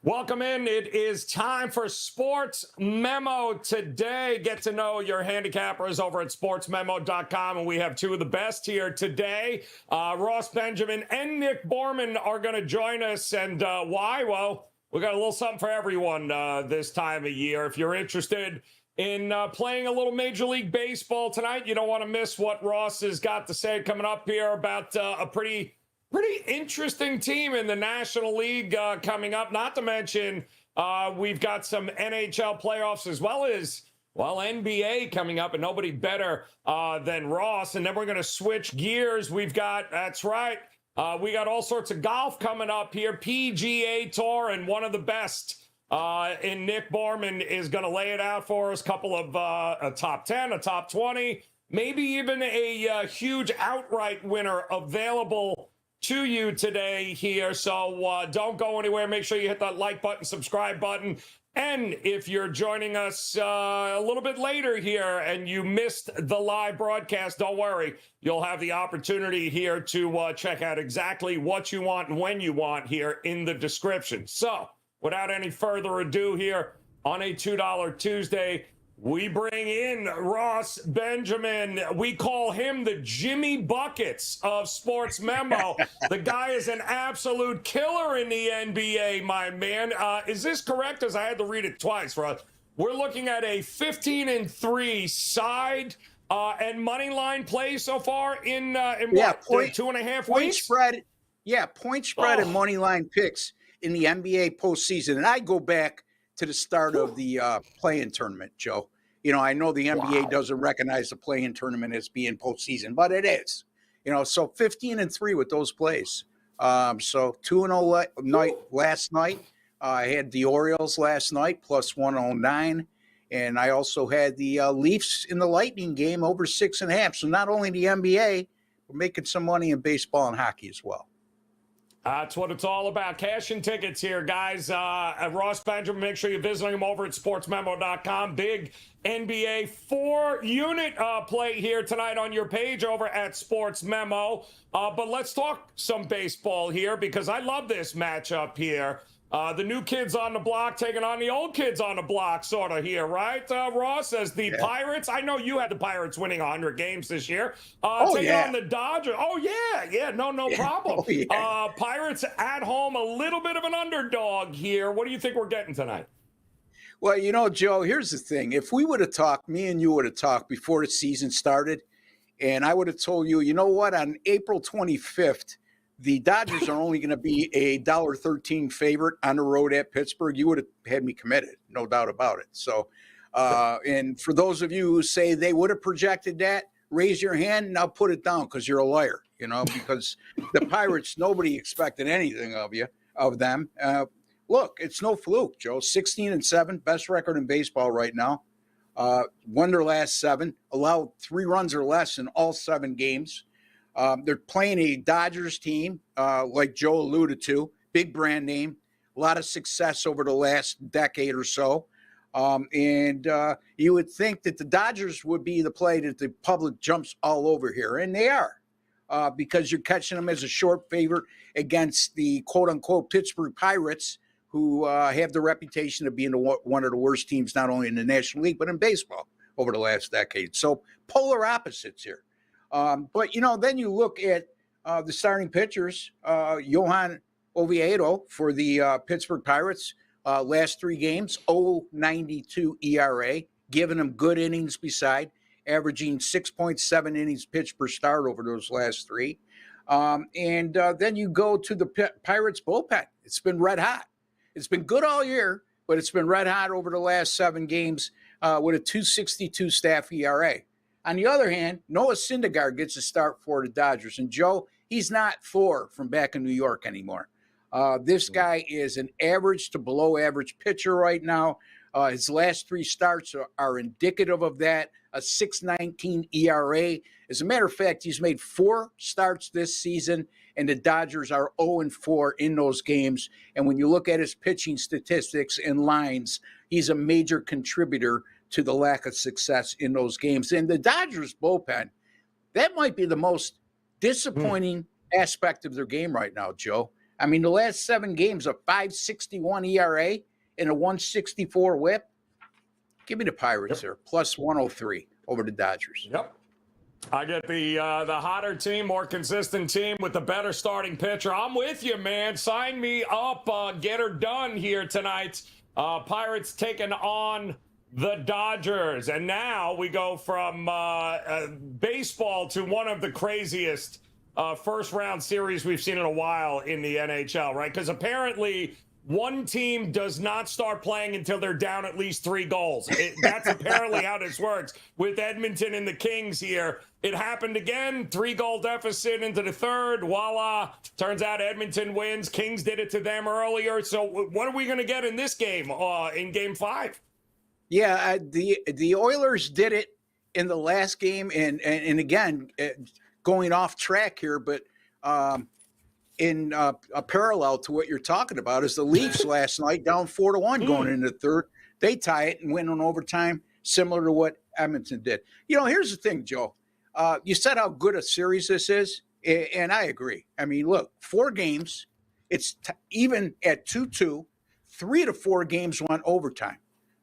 Welcome in. It is time for Sports Memo Today. Get to know your handicappers over at sportsmemo.com. And we have two of the best here today. Ross Benjamin and Nick Borrman are going to join us. And why? Well, we got a little something for everyone this time of year. If you're interested in playing a little Major League Baseball tonight, you don't want to miss what Ross has got to say coming up here about a pretty interesting team in the National League coming up. Not to mention, we've got some NHL playoffs as well as, NBA coming up, and nobody better than Ross. And then we're going to switch gears. We've got, that's right, we got all sorts of golf coming up here. PGA Tour, and one of the best in Nick Borrman is going to lay it out for us. Couple of a top 10, a top 20, maybe even a huge outright winner available to you today here. So don't go anywhere. Make sure you hit that like button, subscribe button. And if you're joining us a little bit later here and you missed the live broadcast, don't worry. You'll have the opportunity here to check out exactly what you want and when you want here in the description. So without any further ado here on a $2 Tuesday, we bring in Ross Benjamin. We call him the Jimmy Buckets of Sports Memo. The guy is an absolute killer in the NBA, my man. Is this correct? As I had to read it twice, Ross. We're looking at a 15-3 side and money line play so far in what, 2.5 weeks? Spread, point spread and money line picks in the NBA postseason. And I go back to the start of the play-in tournament, Joe. You know, I know the NBA doesn't recognize the play-in tournament as being postseason, but it is. You know, so 15-3 with those plays. So 2-0 last night. I had the Orioles last night plus 109, and I also had the Leafs in the Lightning game over 6.5. So not only the NBA, we're making some money in baseball and hockey as well. That's what it's all about. Cash and tickets here, guys. Ross Benjamin, make sure you're visiting him over at sportsmemo.com. Big NBA 4-unit play here tonight on your page over at Sports Memo. But let's talk some baseball here because I love this matchup here. The new kids on the block taking on the old kids on the block sort of here, right, Ross? As the Pirates, I know you had the Pirates winning 100 games this year. Taking on the Dodgers. Oh, yeah, no problem. Pirates at home, a little bit of an underdog here. What do you think we're getting tonight? Well, you know, Joe, here's the thing. If we would have talked, me and you would have talked before the season started, and I would have told you, you know what, on April 25th, the Dodgers are only going to be a $1.13 favorite on the road at Pittsburgh, you would have had me committed, no doubt about it. So, and for those of you who say they would have projected that, raise your hand and I'll put it down because you're a liar, you know, because the Pirates, nobody expected anything of them. Look, it's no fluke, Joe. 16-7, best record in baseball right now. Won their last 7, allowed 3 runs or less in all 7 games. They're playing a Dodgers team, like Joe alluded to, big brand name, a lot of success over the last decade or so. And you would think that the Dodgers would be the play that the public jumps all over here, and they are, because you're catching them as a short favorite against the quote-unquote Pittsburgh Pirates, who have the reputation of being one of the worst teams, not only in the National League, but in baseball over the last decade. So polar opposites here. But, you know, then you look at the starting pitchers, Johan Oviedo for the Pittsburgh Pirates, last 3 games, 0.92 ERA, giving them good innings beside, averaging 6.7 innings pitched per start over those last 3. And then you go to the Pirates bullpen. It's been red hot. It's been good all year, but it's been red hot over the last 7 games with a 2.62 staff ERA. On the other hand, Noah Syndergaard gets a start for the Dodgers. And, Joe, he's not Thor from back in New York anymore. This guy is an average to below average pitcher right now. His last 3 starts are indicative of that, a 6.19 ERA. As a matter of fact, he's made 4 starts this season, and the Dodgers are 0-4 in those games. And when you look at his pitching statistics and lines, he's a major contributor to the lack of success in those games. And the Dodgers bullpen, that might be the most disappointing aspect of their game right now, Joe. I mean, the last 7 games, a 5.61 ERA and a 1.64 WHIP. Give me the Pirates there, plus 103 over the Dodgers. Yep. I get the hotter team, more consistent team with the better starting pitcher. I'm with you, man. Sign me up. Get her done here tonight. Pirates taking on the Dodgers. And now we go from baseball to one of the craziest first-round series we've seen in a while in the NHL, right? Because apparently one team does not start playing until they're down at least 3 goals. That's apparently how this works with Edmonton and the Kings here. It happened again, 3-goal deficit into the third. Voila. Turns out Edmonton wins. Kings did it to them earlier. So what are we going to get in this game, in Game 5? Yeah, the Oilers did it in the last game. And again, going off track here, but in a parallel to what you're talking about is the Leafs last night down 4-1 going into the third. They tie it and win on overtime, similar to what Edmonton did. You know, here's the thing, Joe. You said how good a series this is, and I agree. I mean, look, 4 games, it's even at 2-2, 3 to 4 games went overtime.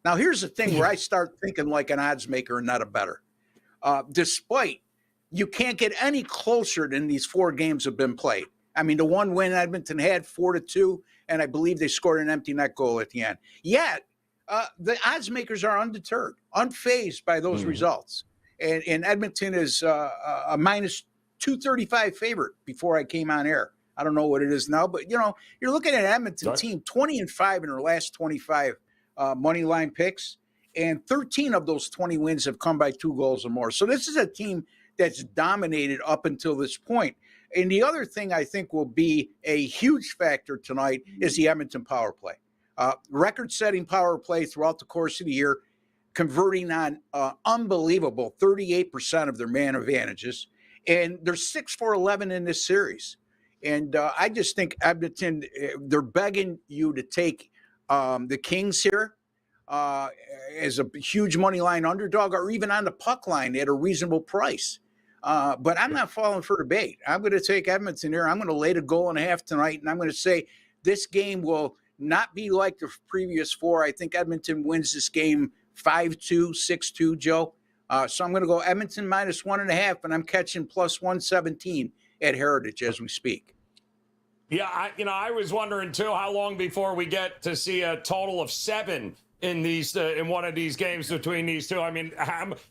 Now, here's the thing where I start thinking like an odds maker and not a bettor. Despite you can't get any closer than these 4 games have been played. I mean, the one win Edmonton had 4-2, and I believe they scored an empty net goal at the end. Yet, the odds makers are undeterred, unfazed by those results. And Edmonton is a minus 235 favorite before I came on air. I don't know what it is now, but, you know, you're looking at an Edmonton team 20-5 in their last 25 money line picks, and 13 of those 20 wins have come by 2 goals or more. So this is a team that's dominated up until this point. And the other thing I think will be a huge factor tonight is the Edmonton power play. Record-setting power play throughout the course of the year, converting on unbelievable 38% of their man advantages. And they're 6-for-11 in this series. And I just think Edmonton, they're begging you to take the Kings here as a huge money line underdog, or even on the puck line at a reasonable price. But I'm not falling for the bait. I'm going to take Edmonton here. I'm going to lay the 1.5 tonight, and I'm going to say this game will not be like the previous 4. I think Edmonton wins this game 5-2, 6-2, Joe. So I'm going to go Edmonton minus 1.5, and I'm catching plus 117 at Heritage as we speak. Yeah, I was wondering too how long before we get to see a total of 7 in these in one of these games between these two. I mean,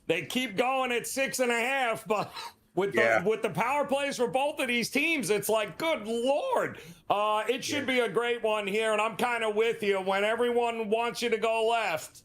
they keep going at 6.5, but with the power plays for both of these teams, it's like, good Lord, it should be a great one here. And I'm kind of with you. When everyone wants you to go left,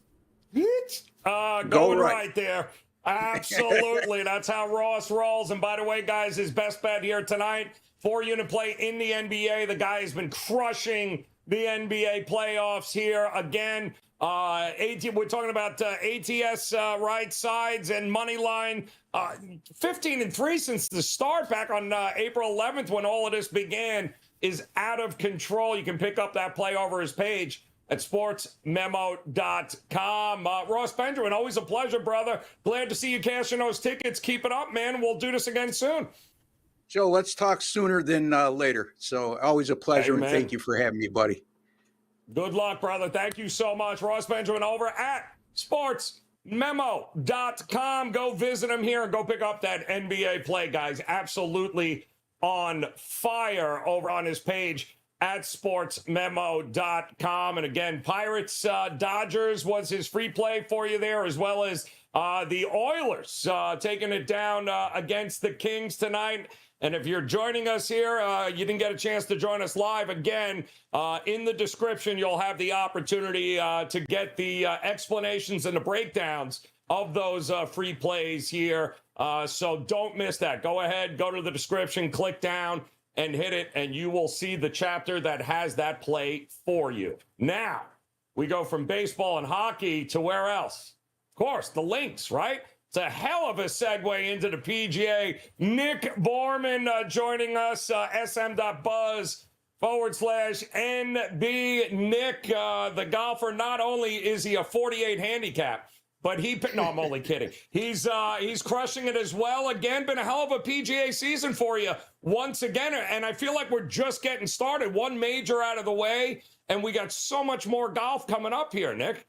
going right there. Absolutely. That's how Ross rolls. And by the way, guys, his best bet here tonight, 4-unit play in the NBA. The guy has been crushing the NBA playoffs here again. We're talking about ATS right sides and money line. 15-3 since the start back on April 11th when all of this began is out of control. You can pick up that play over his page at sportsmemo.com. Ross Benjamin, always a pleasure, brother. Glad to see you cashing those tickets. Keep it up, man. We'll do this again soon. Joe, let's talk sooner than later. So always a pleasure, and thank you for having me, buddy. Good luck, brother. Thank you so much. Ross Benjamin over at sportsmemo.com. Go visit him here and go pick up that NBA play, guys. Absolutely on fire over on his page at sportsmemo.com. And again, Pirates, Dodgers was his free play for you there, as well as the Oilers taking it down against the Kings tonight. And if you're joining us here, you didn't get a chance to join us live, again, in the description, you'll have the opportunity to get the explanations and the breakdowns of those free plays here. So don't miss that. Go ahead, go to the description, click down, and hit it, and you will see the chapter that has that play for you. Now, we go from baseball and hockey to where else? Of course, the Lynx, right? It's a hell of a segue into the PGA. Nick Borrman joining us, sm.buzz/NB. Nick, the golfer, not only is he a 48 handicap, but no, I'm only kidding. He's crushing it as well. Again, been a hell of a PGA season for you once again, and I feel like we're just getting started. One major out of the way, and we got so much more golf coming up here, Nick.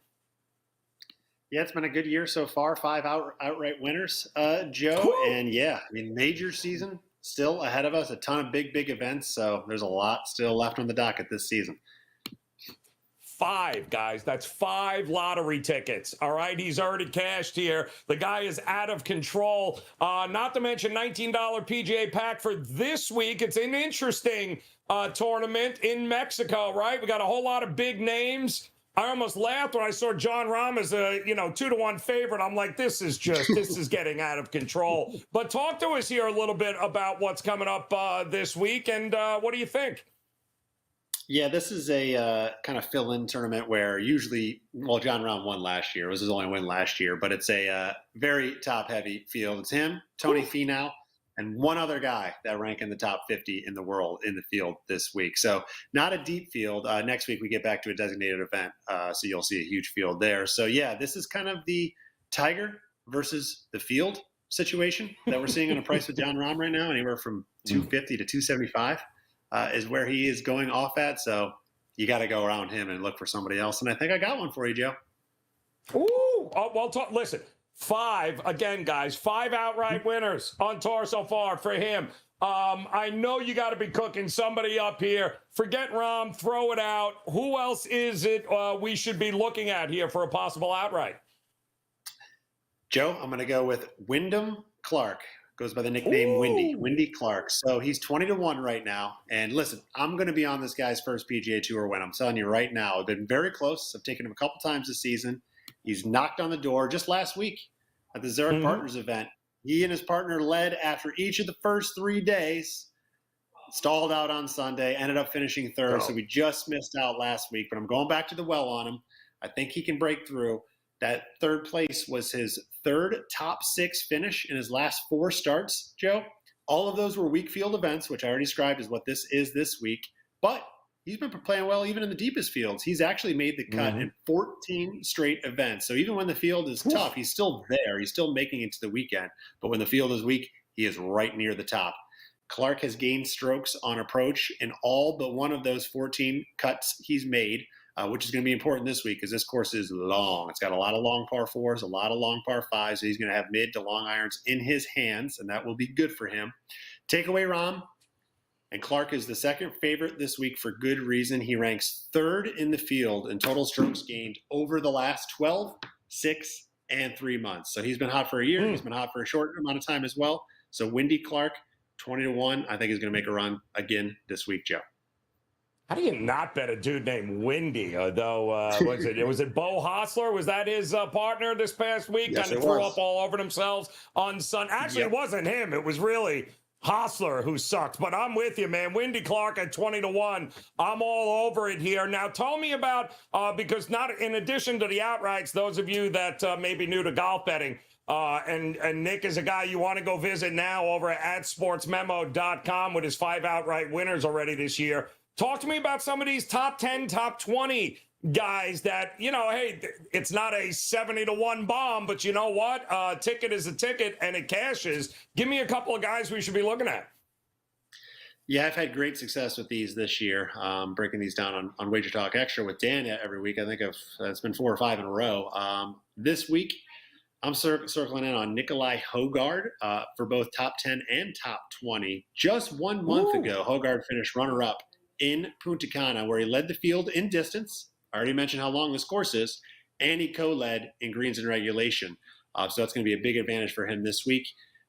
Yeah, it's been a good year so far. 5 outright winners, Joe. Cool. And yeah, I mean, major season still ahead of us. A ton of big events. So there's a lot still left on the docket this season. 5, guys. That's 5 lottery tickets. All right. He's already cashed here. The guy is out of control. Not to mention $19 PGA pack for this week. It's an interesting tournament in Mexico, right? We got a whole lot of big names. I almost laughed when I saw Jon Rahm as a 2-1 favorite. I'm like, this is getting out of control. But talk to us here a little bit about what's coming up this week, and what do you think? Yeah, this is a kind of fill-in tournament where usually, Jon Rahm won last year. It was his only win last year, but it's a very top-heavy field. It's him, Tony Finau, and one other guy that rank in the top 50 in the world in the field this week. So not a deep field. Next week we get back to a designated event, so you'll see a huge field there. So yeah, this is kind of the Tiger versus the field situation that we're seeing on a price with Jon Rahm right now. Anywhere from 250 to 275 is where he is going off at. So you got to go around him and look for somebody else. And I think I got one for you, Joe. Ooh, oh, well, listen. 5, again, guys, 5 outright winners on tour so far for him. I know you got to be cooking somebody up here. Forget Rahm, throw it out. Who else is it we should be looking at here for a possible outright? Joe, I'm going to go with Wyndham Clark. Goes by the nickname Windy Clark. So he's 20-1 right now. And listen, I'm going to be on this guy's first PGA Tour win. I'm telling you right now, I've been very close. I've taken him a couple times this season. He's knocked on the door just last week at the Zurich Partners event. He and his partner led after each of the first 3 days, stalled out on Sunday, ended up finishing third. So we just missed out last week, but I'm going back to the well on him. I think he can break through. That third place was his third top 6 finish in his last 4 starts, Joe. All of those were weak field events, which I already described as what this is this week. But he's been playing well even in the deepest fields. He's actually made the cut in 14 straight events. So even when the field is tough, he's still there. He's still making it to the weekend. But when the field is weak, he is right near the top. Clark has gained strokes on approach in all but one of those 14 cuts he's made, which is going to be important this week because this course is long. It's got a lot of long par 4s, a lot of long par 5s. So he's going to have mid to long irons in his hands, and that will be good for him. Take away Rahm. And Clark is the second favorite this week for good reason. He ranks 3rd in the field in total strokes gained over the last 12, 6, and 3 months. So he's been hot for a year. He's been hot for a short amount of time as well. So Windy Clark, 20-1, I think is going to make a run again this week, Joe. How do you not bet a dude named Windy? Was it Bo Hostler? Was that his partner this past week? Yes, kind of threw up all over themselves on Sun. Actually, It wasn't him. It was really Hostler who sucked. But I'm with you, man. Windy Clark at 20-1. I'm all over it here. Now, tell me about because not in addition to the outrights, those of you that may be new to golf betting. And Nick is a guy you want to go visit now over at SportsMemo.com with his 5 outright winners already this year. Talk to me about some of these top 10, top 20 guys that, hey, it's not a 70-1 bomb, but you know what? A ticket is a ticket and it cashes. Give me a couple of guys we should be looking at. Yeah, I've had great success with these this year, breaking these down on Wager Talk Extra with Dan every week. I think it's been 4 or 5 in a row. This week, I'm circling in on Nicolai Hojgaard for both top 10 and top 20. Just 1 month ago, Hojgaard finished runner-up in Punta Cana, where he led the field in distance. I already mentioned how long this course is, and he co-led in greens and regulation. So that's going to be a big advantage for him this week.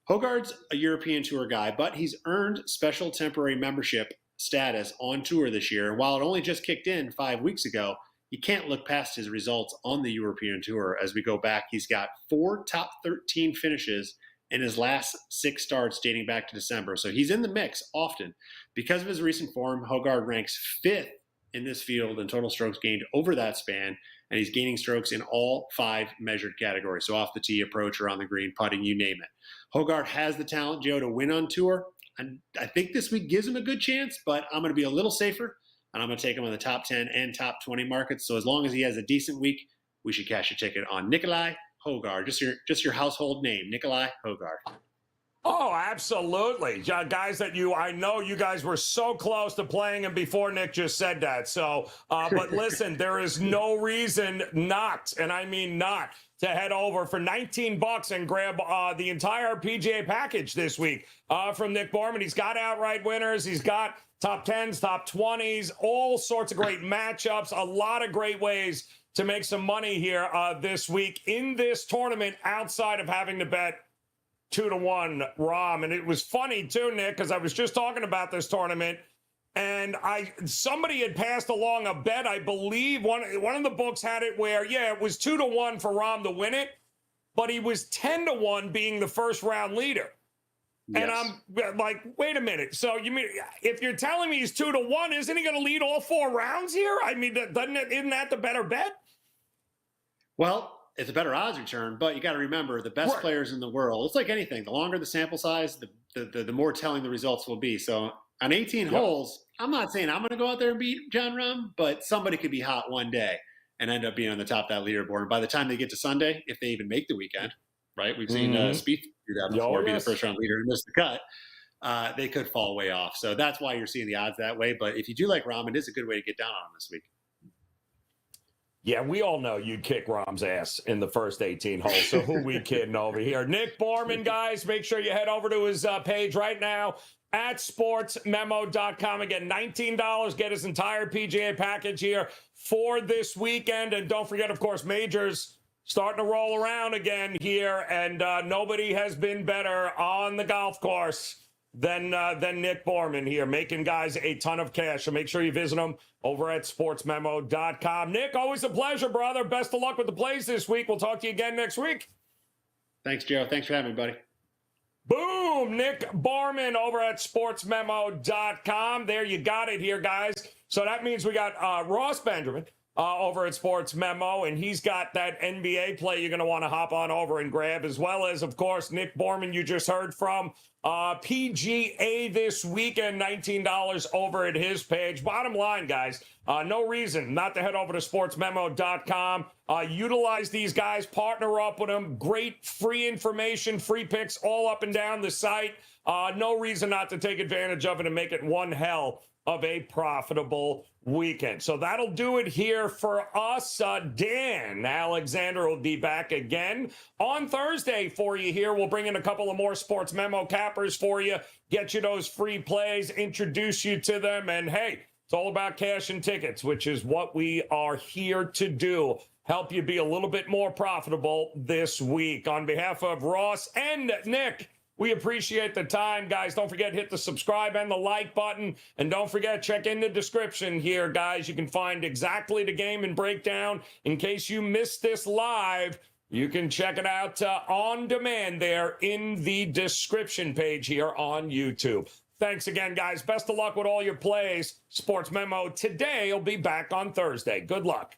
Hojgaard's a European Tour guy, but he's earned special temporary membership status on tour this year. And while it only just kicked in 5 weeks ago, you can't look past his results on the European Tour. As we go back, he's got 4 top 13 finishes in his last 6 starts dating back to December. So he's in the mix often. Because of his recent form, Hojgaard ranks 5th in this field in total strokes gained over that span, and he's gaining strokes in all 5 measured categories. So off the tee, approach, or on the green, putting, you name it. Hojgaard has the talent, Joe, to win on tour. And I think this week gives him a good chance, but I'm going to be a little safer, and I'm going to take him on the top 10 and top 20 markets. So as long as he has a decent week, we should cash a ticket on Nicolai Hojgaard, just your household name, Nicolai Hojgaard. Oh, absolutely. Guys that I know you guys were so close to playing him before Nick just said that. So, but listen, there is no reason not, and I mean not, to head over for $19 and grab the entire PGA package this week from Nick Borrman. He's got outright winners. He's got top 10s, top 20s, all sorts of great matchups, a lot of great ways to make some money here this week in this tournament outside of having to bet 2-1 Rom. And it was funny too, Nick, because I was just talking about this tournament, and somebody had passed along a bet. I believe one of the books had it where, yeah, it was 2-1 for Rom to win it, but he was 10-1 being the first round leader. Yes. And I'm like, wait a minute. So you mean if you're telling me he's 2-1, isn't he going to lead all 4 rounds here? I mean, isn't that the better bet? Well, it's a better odds return, but you got to remember the best players in the world. It's like anything. The longer the sample size, the more telling the results will be. So on 18 holes, I'm not saying I'm going to go out there and beat John Rahm, but somebody could be hot one day and end up being on the top of that leaderboard. And by the time they get to Sunday, if they even make the weekend, right? We've seen Spieth do that before, be the first round leader and miss the cut. They could fall way off. So that's why you're seeing the odds that way. But if you do like Rahm, it is a good way to get down on him this week. Yeah, we all know you'd kick Rom's ass in the first 18 holes, so who we kidding over here? Nick Borrman, guys, make sure you head over to his page right now at sportsmemo.com. Again, $19, get his entire PGA package here for this weekend. And don't forget, of course, majors starting to roll around again here, and nobody has been better on the golf course than Nick Borrman here, making guys a ton of cash. So make sure you visit him over at sportsmemo.com. Nick, always a pleasure, brother. Best of luck with the plays this week. We'll talk to you again next week. Thanks, Joe. Thanks for having me, buddy. Boom! Nick Borrman over at sportsmemo.com. There you got it here, guys. So that means we got Ross Benjamin over at Sports Memo, and he's got that NBA play you're going to want to hop on over and grab, as well as, of course, Nick Borrman, you just heard from. PGA this weekend, $19 over at his page. Bottom line, guys, no reason not to head over to sportsmemo.com. Utilize these guys, partner up with them. Great free information, free picks all up and down the site. No reason not to take advantage of it and make it one hell of a profitable weekend. So that'll do it here for us. Dan Alexander will be back again on Thursday for you here. We'll bring in a couple of more Sports Memo cappers for you, get you those free plays, introduce you to them, and hey, it's all about cash and tickets, which is what we are here to do. Help you be a little bit more profitable this week. On behalf of Ross and Nick, we appreciate the time, guys. Don't forget, hit the subscribe and the like button. And don't forget, check in the description here, guys. You can find exactly the game and breakdown. In case you missed this live, you can check it out on demand there in the description page here on YouTube. Thanks again, guys. Best of luck with all your plays. Sports Memo Today will be back on Thursday. Good luck.